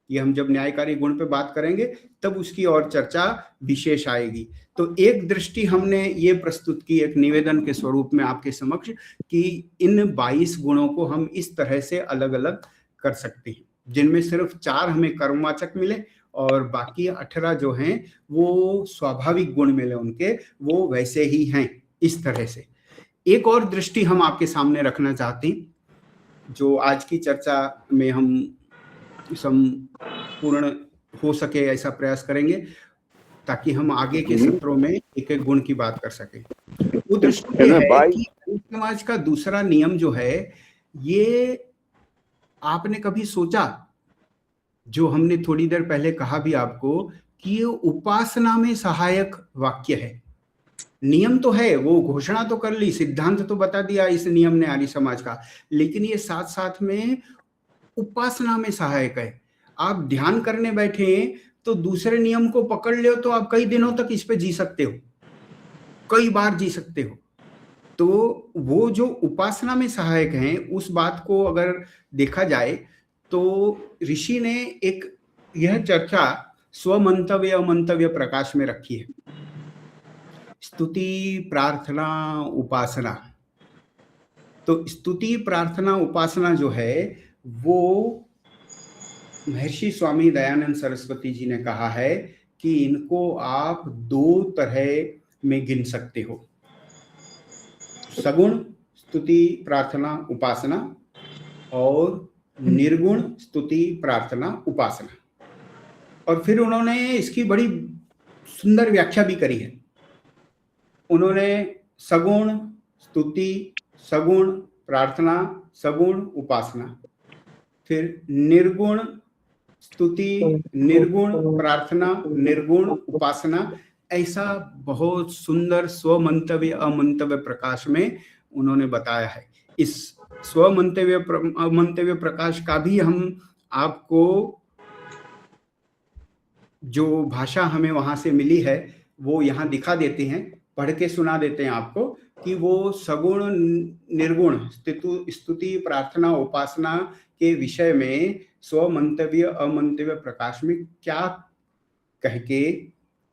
ये हम जब न्यायकारी गुण पे बात करेंगे तब उसकी और चर्चा विशेष आएगी। तो एक दृष्टि हमने ये प्रस्तुत की एक निवेदन के स्वरूप में आपके समक्ष, कि इन 22 गुणों को हम इस तरह से अलग अलग कर सकते हैं, जिनमें सिर्फ 4 हमें कर्मवाचक मिले और बाकी 18 जो हैं वो स्वाभाविक गुण मिले उनके, वो वैसे ही हैं। इस तरह से एक और दृष्टि हम आपके सामने रखना चाहते हैं, जो आज की चर्चा में हम संपूर्ण हो सके ऐसा प्रयास करेंगे, ताकि हम आगे के सत्रों में एक एक गुण की बात कर सकें। वो दृष्टि ये है कि समाज का दूसरा नियम जो है, ये आपने कभी सोचा, जो हमने थोड़ी देर पहले कहा भी आपको, कि ये उपासना में सहायक वाक्य है। नियम तो है, वो घोषणा तो कर ली, सिद्धांत तो बता दिया इस नियम ने आर्य समाज का, लेकिन ये साथ साथ में उपासना में सहायक है। आप ध्यान करने बैठे तो दूसरे नियम को पकड़ लो तो आप कई दिनों तक इस पे जी सकते हो, कई बार जी सकते हो। तो वो जो उपासना में सहायक हैं, उस बात को अगर देखा जाए तो ऋषि ने एक यह चर्चा स्वमंतव्य अमंतव्य प्रकाश में रखी है। स्तुति, प्रार्थना, उपासना। तो स्तुति, प्रार्थना, उपासना जो है वो महर्षि स्वामी दयानंद सरस्वती जी ने कहा है कि इनको आप 2 तरह में गिन सकते हो, सगुण स्तुति प्रार्थना उपासना और निर्गुण स्तुति प्रार्थना उपासना। और फिर उन्होंने इसकी बड़ी सुंदर व्याख्या भी करी है। उन्होंने सगुण स्तुति, सगुण प्रार्थना, सगुण उपासना, फिर निर्गुण स्तुति, निर्गुण प्रार्थना, निर्गुण उपासना, ऐसा बहुत सुंदर स्वमंतव्य अमंतव्य प्रकाश में उन्होंने बताया है। इस स्वमंतव्य अमंतव्य प्रकाश का भी हम आपको, जो भाषा हमें वहां से मिली है वो यहाँ दिखा देते हैं, पढ़ के सुना देते हैं आपको, कि वो सगुण निर्गुण स्तुति प्रार्थना उपासना के विषय में स्वमंतव्य अमंतव्य प्रकाश में क्या कह के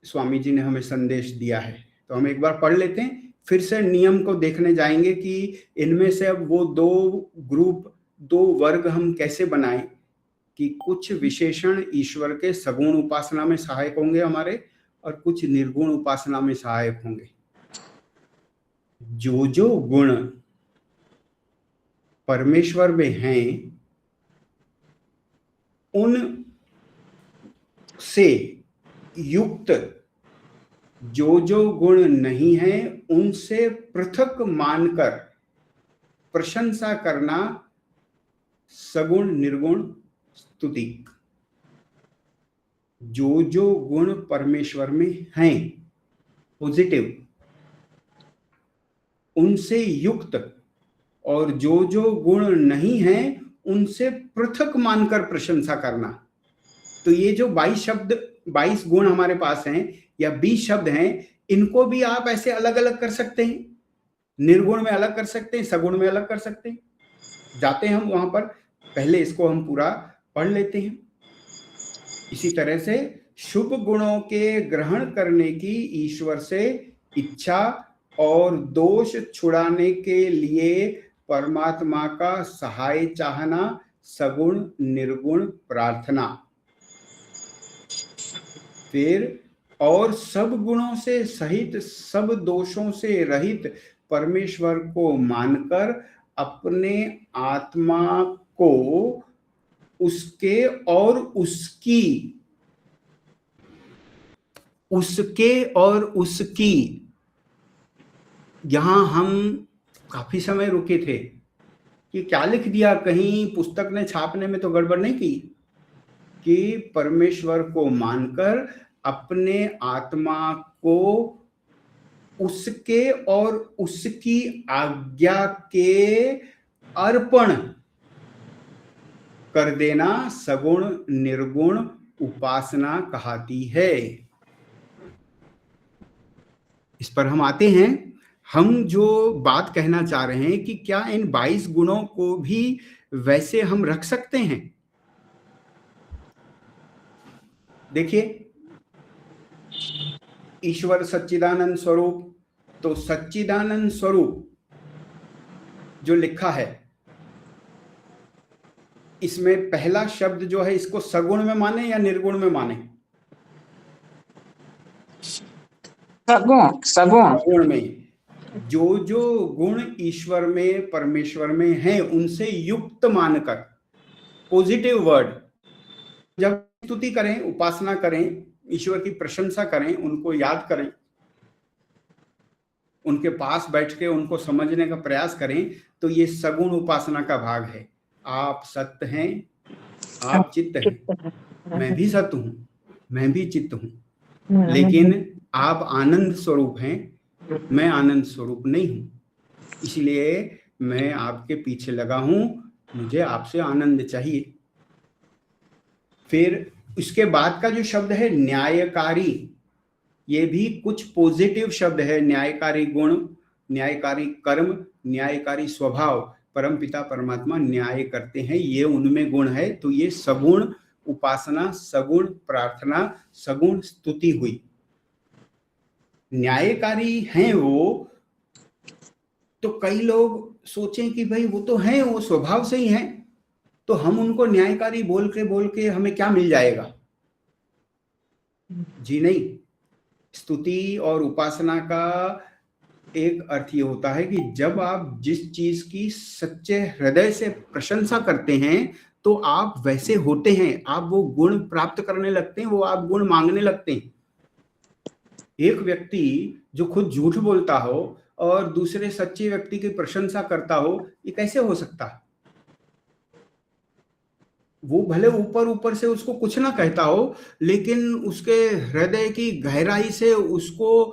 स्वामी जी ने हमें संदेश दिया है। तो हम एक बार पढ़ लेते हैं, फिर से नियम को देखने जाएंगे कि इनमें से अब वो 2 ग्रुप, 2 वर्ग हम कैसे बनाएं, कि कुछ विशेषण ईश्वर के सगुण उपासना में सहायक होंगे हमारे, और कुछ निर्गुण उपासना में सहायक होंगे। जो जो गुण परमेश्वर में हैं, उन से युक्त जो जो गुण नहीं है, उनसे पृथक मानकर प्रशंसा करना सगुण निर्गुण स्तुति। जो जो गुण परमेश्वर में हैं पॉजिटिव, उनसे युक्त, और जो जो गुण नहीं हैं उनसे पृथक मानकर प्रशंसा करना। तो ये जो 22 गुण हमारे पास हैं या 20 शब्द हैं, इनको भी आप ऐसे अलग अलग कर सकते हैं, निर्गुण में अलग कर सकते हैं, सगुण में अलग कर सकते हैं। जाते हैं हम वहां पर, पहले इसको हम पूरा पढ़ लेते हैं। इसी तरह से शुभ गुणों के ग्रहण करने की ईश्वर से इच्छा और दोष छुड़ाने के लिए परमात्मा का सहाय चाहना सगुण निर्गुण प्रार्थना। फिर और सब गुणों से सहित सब दोषों से रहित परमेश्वर को मानकर अपने आत्मा को उसके और उसकी, यहां हम काफी समय रुके थे कि क्या लिख दिया, कहीं पुस्तक ने छापने में तो गड़बड़ नहीं की, कि परमेश्वर को मानकर अपने आत्मा को उसके और उसकी आज्ञा के अर्पण कर देना सगुण निर्गुण उपासना कहती है। इस पर हम आते हैं। हम जो बात कहना चाह रहे हैं कि क्या इन 22 गुणों को भी वैसे हम रख सकते हैं? देखिए, ईश्वर सच्चिदानंद स्वरूप, तो सच्चिदानंद स्वरूप जो लिखा है, इसमें पहला शब्द जो है इसको सगुण में माने या निर्गुण में माने? सगुण सगुण सगुण में। जो जो गुण ईश्वर में परमेश्वर में हैं उनसे युक्त मानकर, पॉजिटिव वर्ड, जब स्तुति करें, उपासना करें, ईश्वर की प्रशंसा करें, उनको याद करें, उनके पास बैठ के उनको समझने का प्रयास करें, तो ये सगुण उपासना का भाग है। आप सत्य हैं, आप चित्त हैं, मैं भी सत्य हूं, मैं भी चित्त हूं, लेकिन आप आनंद स्वरूप हैं, मैं आनंद स्वरूप नहीं हूं, इसलिए मैं आपके पीछे लगा हूं, मुझे आपसे आनंद चाहिए। फिर उसके बाद का जो शब्द है न्यायकारी, ये भी कुछ पॉजिटिव शब्द है। न्यायकारी गुण, न्यायकारी कर्म, न्यायकारी स्वभाव, परमपिता परमात्मा न्याय करते हैं, ये उनमें गुण है। तो ये सगुण उपासना, सगुण प्रार्थना, सगुण स्तुति हुई। न्यायकारी हैं वो, तो कई लोग सोचें कि भाई वो तो हैं, वो स्वभाव से ही हैं, तो हम उनको न्यायकारी बोल के हमें क्या मिल जाएगा? जी नहीं। स्तुति और उपासना का एक अर्थ ये होता है कि जब आप जिस चीज की सच्चे हृदय से प्रशंसा करते हैं तो आप वैसे होते हैं, आप वो गुण प्राप्त करने लगते हैं, वो आप गुण मांगने लगते हैं। एक व्यक्ति जो खुद झूठ बोलता हो और दूसरे सच्चे व्यक्ति की प्रशंसा करता हो, ये कैसे हो सकता है? वो भले ऊपर ऊपर से उसको कुछ ना कहता हो, लेकिन उसके हृदय की गहराई से उसको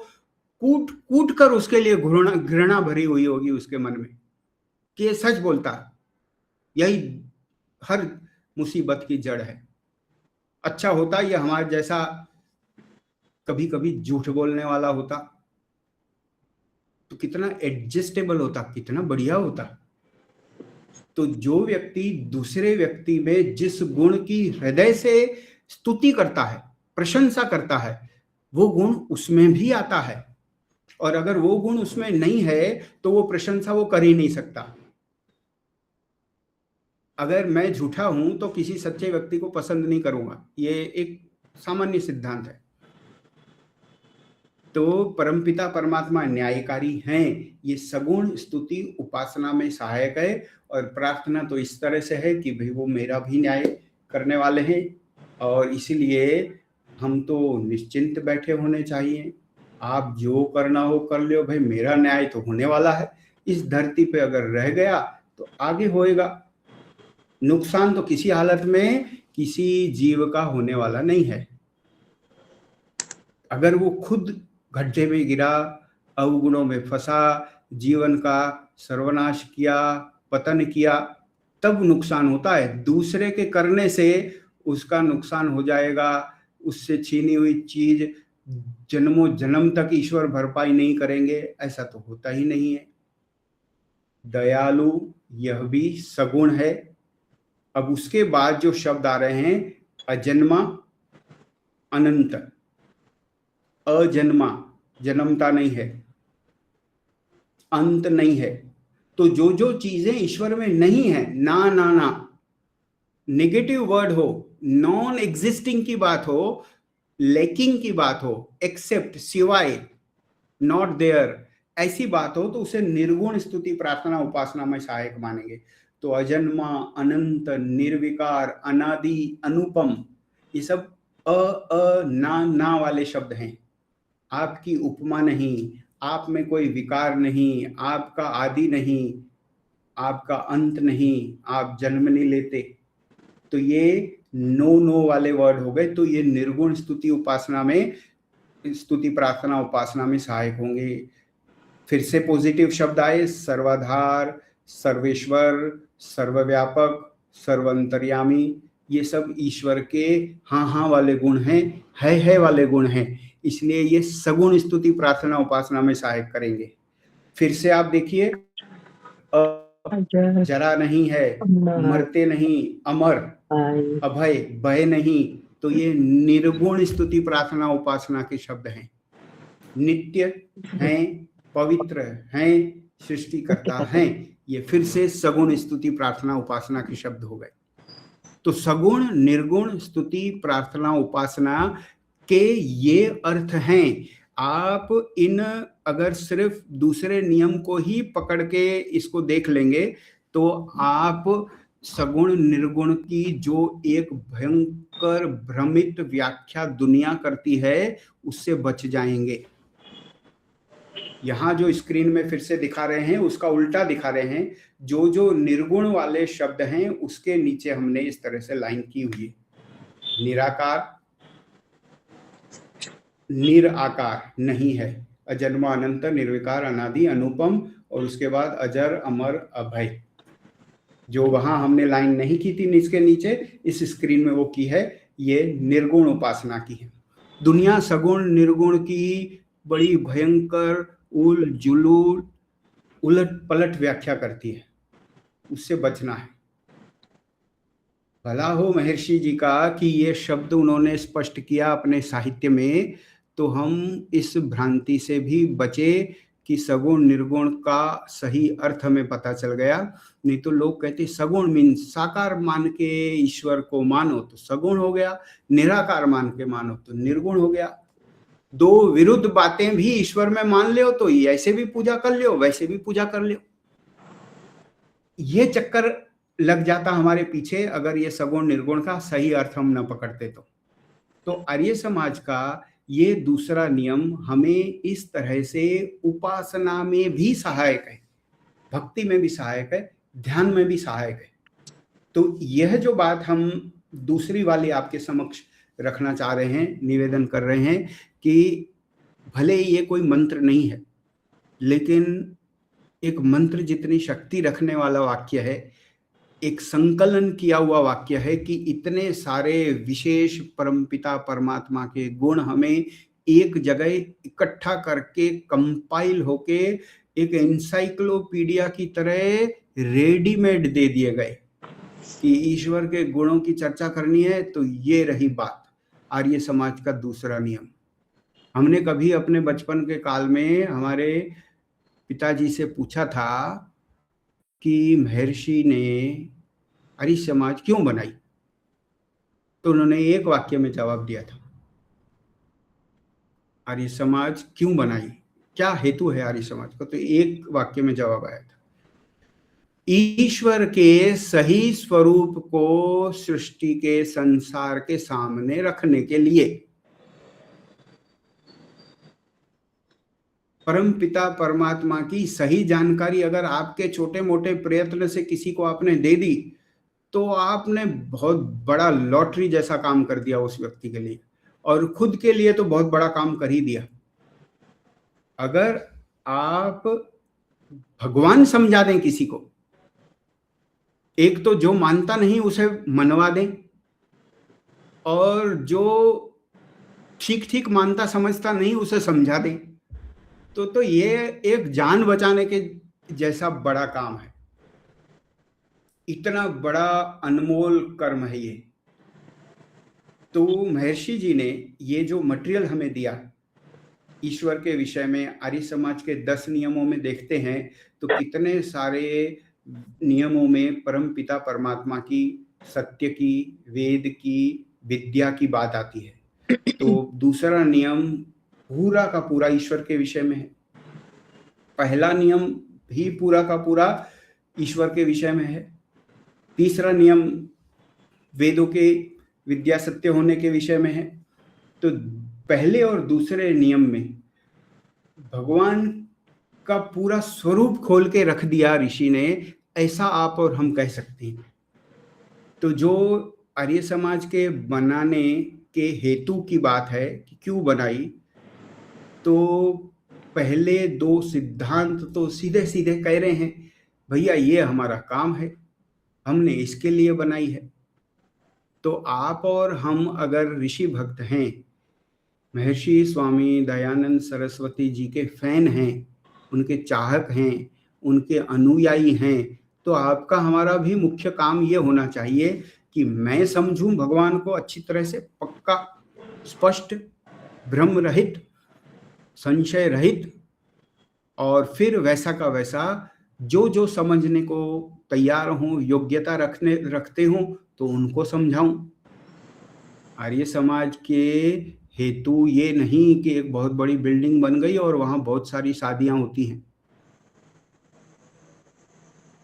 कूट कूट कर उसके लिए घृणा भरी हुई होगी उसके मन में कि ये सच बोलता है। यही हर मुसीबत की जड़ है। अच्छा होता ये हमारे जैसा कभी कभी झूठ बोलने वाला होता, तो कितना एडजस्टेबल होता, कितना बढ़िया होता। तो जो व्यक्ति दूसरे व्यक्ति में जिस गुण की हृदय से स्तुति करता है, प्रशंसा करता है, वो गुण उसमें भी आता है, और अगर वो गुण उसमें नहीं है तो वो प्रशंसा वो कर ही नहीं सकता। अगर मैं झूठा हूं तो किसी सच्चे व्यक्ति को पसंद नहीं करूंगा, ये एक सामान्य सिद्धांत है। तो परमपिता परमात्मा न्यायकारी हैं, ये सगुण स्तुति उपासना में सहायक है। और प्रार्थना तो इस तरह से है कि भाई वो मेरा भी न्याय करने वाले हैं, और इसीलिए हम तो निश्चिंत बैठे होने चाहिए। आप जो करना हो कर लो भाई, मेरा न्याय तो होने वाला है। इस धरती पे अगर रह गया तो आगे होएगा। नुकसान तो किसी हालत में किसी जीव का होने वाला नहीं है। अगर वो खुद गड्ढे में गिरा, अवगुणों में फंसा, जीवन का सर्वनाश किया, पतन किया, तब नुकसान होता है। दूसरे के करने से उसका नुकसान हो जाएगा, उससे छीनी हुई चीज जन्मों जन्म तक ईश्वर भरपाई नहीं करेंगे, ऐसा तो होता ही नहीं है। दयालु, यह भी सगुण है। अब उसके बाद जो शब्द आ रहे हैं, अजन्मा, अनंत। अजन्मा, जन्मता नहीं है, अंत नहीं है। तो जो जो चीजें ईश्वर में नहीं है, ना ना ना, नेगेटिव वर्ड हो, नॉन एग्जिस्टिंग की बात हो, लैकिंग की बात हो, एक्सेप्ट, सिवाय, नॉट देयर, ऐसी बात हो, तो उसे निर्गुण स्तुति प्रार्थना उपासना में सहायक मानेंगे। तो अजन्मा, अनंत, निर्विकार, अनादि, अनुपम, ये सब ना वाले शब्द हैं। आपकी उपमा नहीं, आप में कोई विकार नहीं, आपका आदि नहीं, आपका अंत नहीं, आप जन्म नहीं लेते। तो ये नो वाले वर्ड हो गए। तो ये निर्गुण स्तुति उपासना में, स्तुति प्रार्थना उपासना में सहायक होंगे। फिर से पॉजिटिव शब्द आए, सर्वाधार, सर्वेश्वर, सर्वव्यापक, सर्वंतर्यामी। ये सब ईश्वर के हाँ वाले गुण हैं, है वाले गुण हैं, इसलिए ये सगुण स्तुति प्रार्थना उपासना में सहायक करेंगे। फिर से आप देखिए, जरा नहीं है, मरते नहीं, अमर, अभय, भय नहीं। तो ये निर्गुण स्तुति प्रार्थना उपासना के शब्द हैं। नित्य हैं, पवित्र हैं, सृष्टिकर्ता हैं, ये फिर से सगुण स्तुति प्रार्थना उपासना के शब्द हो गए। तो सगुण, निर्गुण, स्तुति, प्रार्थना, उपासना के ये अर्थ हैं। आप इन अगर सिर्फ दूसरे नियम को ही पकड़ के इसको देख लेंगे तो आप सगुण निर्गुण की जो एक भयंकर भ्रमित व्याख्या दुनिया करती है उससे बच जाएंगे। यहाँ जो स्क्रीन में फिर से दिखा रहे हैं उसका उल्टा दिखा रहे हैं। जो जो निर्गुण वाले शब्द हैं उसके नीचे हमने इस तरह से लाइन की हुई है। निराकार, निराकार नहीं है, अजन्मा, अनंत, निर्विकार, अनादि, अनुपम, और उसके बाद अजर, अमर, अभय। जो वहां हमने लाइन नहीं की थी इसके नीचे, इस स्क्रीन में वो की है, ये निर्गुण उपासना की है। दुनिया सगुण निर्गुण की बड़ी भयंकर उल जुलूल उलट पलट व्याख्या करती है, उससे बचना है। भला हो महर्षि जी का कि ये शब्द उन्होंने स्पष्ट किया अपने साहित्य में, तो हम इस भ्रांति से भी बचे कि सगुण निर्गुण का सही अर्थ हमें पता चल गया। नहीं तो लोग कहते सगुण मीन साकार मान के ईश्वर को मानो तो सगुण हो गया, निराकार मान के मानो तो निर्गुण हो गया। दो विरुद्ध बातें भी ईश्वर में मान ले तो ऐसे भी पूजा कर लियो, वैसे भी पूजा कर लियो। ये चक्कर लग जाता हमारे पीछे अगर ये सगुण निर्गुण का सही अर्थ हम न पकड़ते तो आर्य समाज का ये दूसरा नियम हमें इस तरह से उपासना में भी सहायक है, भक्ति में भी सहायक है, ध्यान में भी सहायक है। तो यह जो बात हम दूसरी वाली आपके समक्ष रखना चाह रहे हैं, निवेदन कर रहे हैं कि भले ये कोई मंत्र नहीं है, लेकिन एक मंत्र जितनी शक्ति रखने वाला वाक्य है, एक संकलन किया हुआ वाक्य है कि इतने सारे विशेष परमपिता परमात्मा के गुण हमें एक जगह इकट्ठा करके कंपाइल होके एक एनसाइक्लोपीडिया की तरह रेडीमेड दे दिए गए कि ईश्वर के गुणों की चर्चा करनी है तो ये रही बात। आर्य समाज का दूसरा नियम, हमने कभी अपने बचपन के काल में हमारे पिताजी से पूछा था कि महर्षि ने आर्य समाज क्यों बनाई, तो उन्होंने एक वाक्य में जवाब दिया था, आर्य समाज क्यों बनाई, क्या हेतु है आर्य समाज का, तो एक वाक्य में जवाब आया था, ईश्वर के सही स्वरूप को सृष्टि के संसार के सामने रखने के लिए। परम पिता परमात्मा की सही जानकारी अगर आपके छोटे मोटे प्रयत्न से किसी को आपने दे दी तो आपने बहुत बड़ा लॉटरी जैसा काम कर दिया उस व्यक्ति के लिए, और खुद के लिए तो बहुत बड़ा काम कर ही दिया। अगर आप भगवान समझा दें किसी को, एक तो जो मानता नहीं उसे मनवा दें, और जो ठीक ठीक मानता समझता नहीं उसे समझा दें, तो ये एक जान बचाने के जैसा बड़ा काम है। इतना बड़ा अनमोल कर्म है ये। तो महर्षि जी ने ये जो मटेरियल हमें दिया ईश्वर के विषय में, आर्य समाज के 10 नियमों में देखते हैं तो कितने सारे नियमों में परम पिता परमात्मा की, सत्य की, वेद की, विद्या की बात आती है। तो दूसरा नियम पूरा का पूरा ईश्वर के विषय में है, पहला नियम भी पूरा का पूरा ईश्वर के विषय में है, तीसरा नियम वेदों के विद्या सत्य होने के विषय में है। तो पहले और दूसरे नियम में भगवान का पूरा स्वरूप खोल के रख दिया ऋषि ने, ऐसा आप और हम कह सकते हैं। तो जो आर्य समाज के बनाने के हेतु की बात है कि क्यों बनाई, तो पहले 2 सिद्धांत तो सीधे सीधे कह रहे हैं, भैया ये हमारा काम है, हमने इसके लिए बनाई है। तो आप और हम अगर ऋषि भक्त हैं, महर्षि स्वामी दयानंद सरस्वती जी के फैन हैं, उनके चाहक हैं, उनके अनुयायी हैं, तो आपका हमारा भी मुख्य काम ये होना चाहिए कि मैं समझूं भगवान को अच्छी तरह से, पक्का, स्पष्ट, भ्रम रहित, संशय रहित, और फिर वैसा का वैसा जो जो समझने को तैयार हों, योग्यता रखते हों, तो उनको समझाऊं। आर्य समाज के हेतु ये नहीं कि एक बहुत बड़ी बिल्डिंग बन गई और वहां बहुत सारी शादियां होती हैं।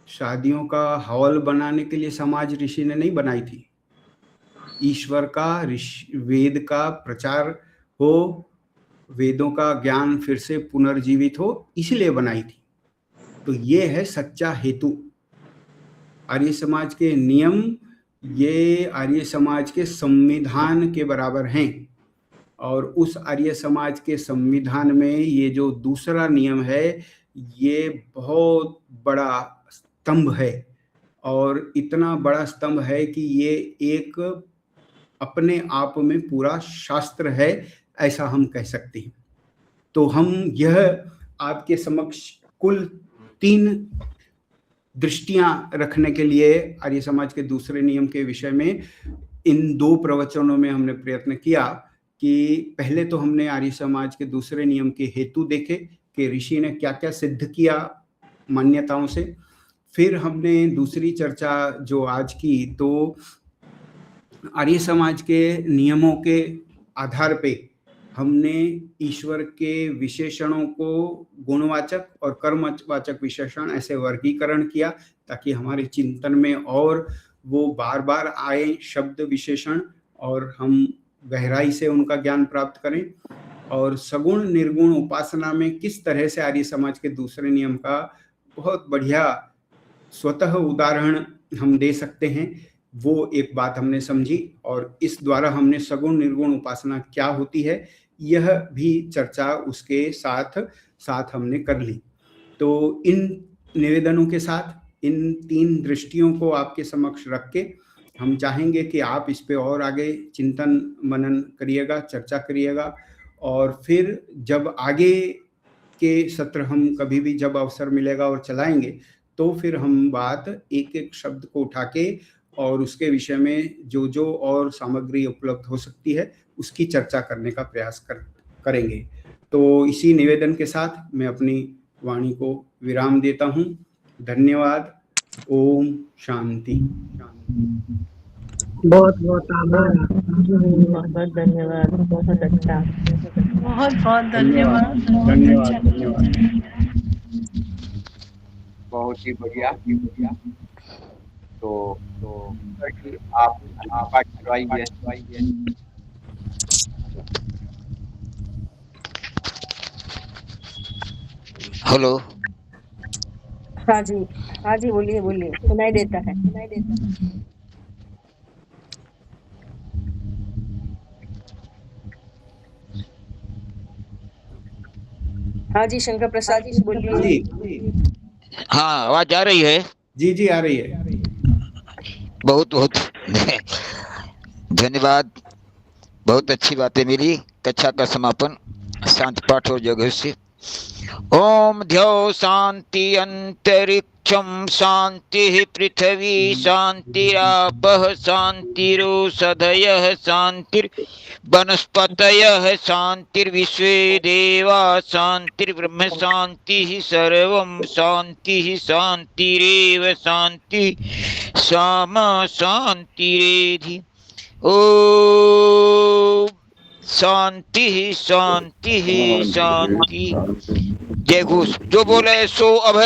शादियों का हॉल बनाने के लिए समाज ऋषि ने नहीं बनाई थी। ईश्वर का वेद का प्रचार हो, वेदों का ज्ञान फिर से पुनर्जीवित हो, इसलिए बनाई थी। तो ये है सच्चा हेतु। आर्य समाज के नियम ये आर्य समाज के संविधान के बराबर हैं, और उस आर्य समाज के संविधान में ये जो दूसरा नियम है ये बहुत बड़ा स्तंभ है, और इतना बड़ा स्तंभ है कि ये एक अपने आप में पूरा शास्त्र है, ऐसा हम कह सकते हैं। तो हम यह आपके समक्ष कुल 3 दृष्टियां रखने के लिए आर्य समाज के दूसरे नियम के विषय में इन 2 प्रवचनों में हमने प्रयत्न किया कि पहले तो हमने आर्य समाज के दूसरे नियम के हेतु देखे कि ऋषि ने क्या क्या सिद्ध किया मान्यताओं से। फिर हमने दूसरी चर्चा जो आज की, तो आर्य समाज के नियमों के आधार पे हमने ईश्वर के विशेषणों को गुणवाचक और कर्मवाचक विशेषण ऐसे वर्गीकरण किया, ताकि हमारे चिंतन में और वो बार बार आए शब्द विशेषण और हम गहराई से उनका ज्ञान प्राप्त करें। और सगुण निर्गुण उपासना में किस तरह से आर्य समाज के दूसरे नियम का बहुत बढ़िया स्वतः उदाहरण हम दे सकते हैं, वो एक बात हमने समझी। और इस द्वारा हमने सगुण निर्गुण उपासना क्या होती है यह भी चर्चा उसके साथ साथ हमने कर ली। तो इन निवेदनों के साथ इन 3 दृष्टियों को आपके समक्ष रख के हम चाहेंगे कि आप इस पे और आगे चिंतन मनन करिएगा, चर्चा करिएगा। और फिर जब आगे के सत्र हम कभी भी जब अवसर मिलेगा और चलाएंगे, तो फिर हम बात एक एक शब्द को उठा के और उसके विषय में जो जो और सामग्री उपलब्ध हो सकती है उसकी चर्चा करने का प्रयास करेंगे। तो इसी निवेदन के साथ मैं अपनी वाणी को विराम देता हूँ। धन्यवाद। ओम शांति। बहुत बहुत आभार। बहुत बहुत धन्यवाद, बहुत अच्छा, बहुत बहुत धन्यवाद। धन्यवाद। धन्यवाद। बहुत ही बढ़िया। तो आप पाठ करवाइए। हेलो। हाँ जी बोलिए सुनाई देता है। हाँ जी शंकर प्रसाद जी बोलिए। हाँ, आवाज आ रही है? जी आ रही है। बहुत बहुत धन्यवाद। बहुत अच्छी बातें मिली। कक्षा का समापन शांत पाठ और जगह से। ओम ध्यो शांति अंतरिक्षम शांति पृथ्वी शांतिरापः शांतिरोषधयः शांतिर्वनस्पतयः शांतिर्विश्वे देवा शांतिर्ब्रह्म शांतिः सर्वं शांतिः शांतिरेव शांति सामा शांतिरेधि। ओम शांति शांति शांति। जय घोष। जो बोले सो अभय।